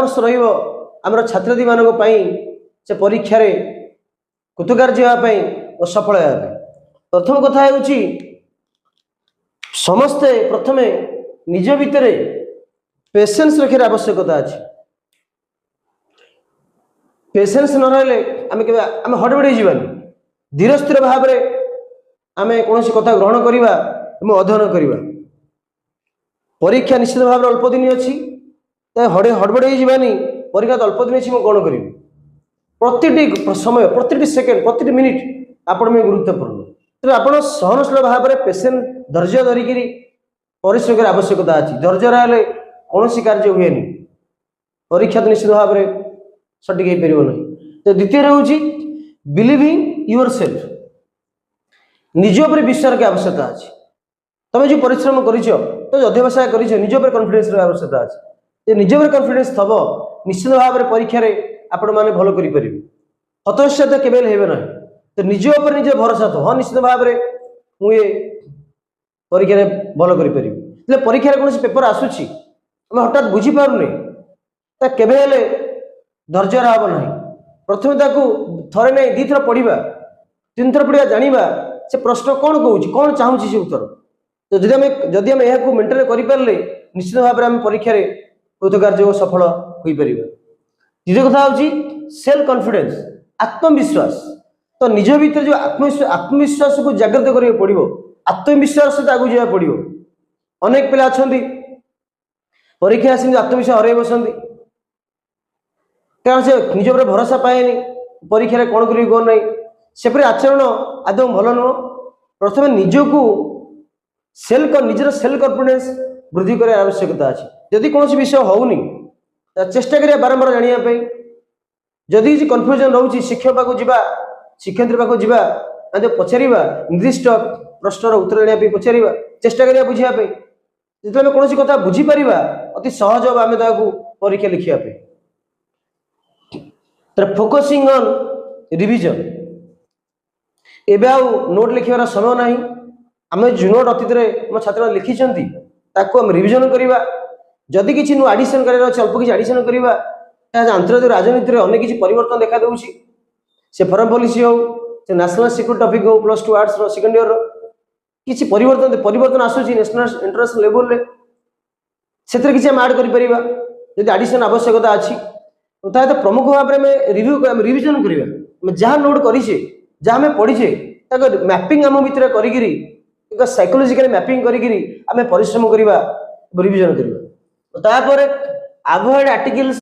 परामर्श रहिबो आमर छात्रछात्री मानक पई से परीक्षा रे कृतकार्य होगापी और सफल होगापी प्रथम कथा होउची समस्ते प्रथमे निज भितर पेशेंस रखिर आवश्यकता अछि। पेशेंस न रहले आम हड़बड़ी जीवानी धीर स्थिर भाव में आम कौन कथा ग्रहण करवा और अध्ययन करवा। परीक्षा निश्चित भाव अल्प दिन अच्छी हड़बड़ी जीवानी परीक्षा तो अल्प दिन अच्छी मुझे कौन करी प्रति समय प्रति सेकेंड प्रति मिनिट आपण में गुरुत्वपूर्ण तेज आप सहनशील भाव में पेशेंस धैर्य धरिकी परिश्रम की आवश्यकता अच्छी। धैर्य रहा कौन कार्य हुए परीक्षा तो निश्चित भाव में सटिक हो पार ना। तो द्वितीय हूँ बिलीविंग योर सेल्फ निज पर विश्वास की आवश्यकता अच्छी। तुम जो परिश्रम कर अध्यवसाय कर निज पर कॉन्फिडेंस आवश्यकता अच्छी। निज पर कॉन्फिडेंस थब निश्चित भाव में परीक्षा आपण मैंने भल कर हतोत्साहित केवल हेबे ना। तो निज उपर निज भरोसा थो हाँ निश्चित भाव में मुझे परीक्षा भल कर परीक्षा कौन पेपर आसूसी आम हठात बुझीपारे केवे धैर्य हम ना। प्रथम थरे ना दी थर पढ़ा तीन थर पढ़ा जाना से प्रश्न कौन कौन कौन चाहूँगी से उत्तर। तो जदि आम यहाँ मेंटेन करें निश्चित भाव में आम परीक्षा कृतकार्य सफल हो पार। द्वितीय कथा हूँ सेल्फ कॉन्फिडेंस आत्मविश्वास। तो निज भीतर जो आत्मविश्वास को जागृत करा पड़ो आत्मविश्वास सहित आगे जावा पड़ो। अनेक पिला अच्छा परीक्षा आस आत्मविश्वास हर बसती कारण से निज पर भरोसा पाएनि परीक्षा कौन करी कौन ना सेपरी आचरण आदौ भल नुह। प्रथम निजको निजर सेल्फ कॉन्फिडेंस वृद्धि कर आवश्यकता अच्छी। जदि कौन विषय होनी चेष्टा करिया बारंबार जानापी जदि किसी कन्फ्यूजन रोचे शिक्षक पाक जा शिक्षयित्री पाक जा पचार निर्दिष्ट प्रश्नर उत्तर देने पचार चेष्टा करिया बुझापी जो कौन कथा बुझीपर अति सहज हम आम परीक्षा लिखापी। फोकसिंग ऑन रिविजन एबे आउ नोट लिखार समय ना आम जो नोट अतीत में छात्र लिखी आम रिविजन करवा। जदि किसी नु आडिशन कर अल्प किसी आडिशन करवा आंतर्जातिक राजनीति में अनेक किसी परिवर्तन देखा दूसरी से फॉरेन पॉलिसी हो से नेशनल सिक्योरिटी टॉपिक हो +2 आर्ट्स सेकेंड ईयर किसी परिवर्तन आसूसी नेशनल इंटरनेशनल लेवल में से किसी आम आड कर आडिशन आवश्यकता अच्छी। तो प्रमुख भाव में रिविजन करवा जहाँ नोट करें जहाँ पढ़ीचे मैपिंग आम भितर कर साइकोलॉजिकल मैपिंग करें परिश्रम करवा रिविजन करवा। Avoid articles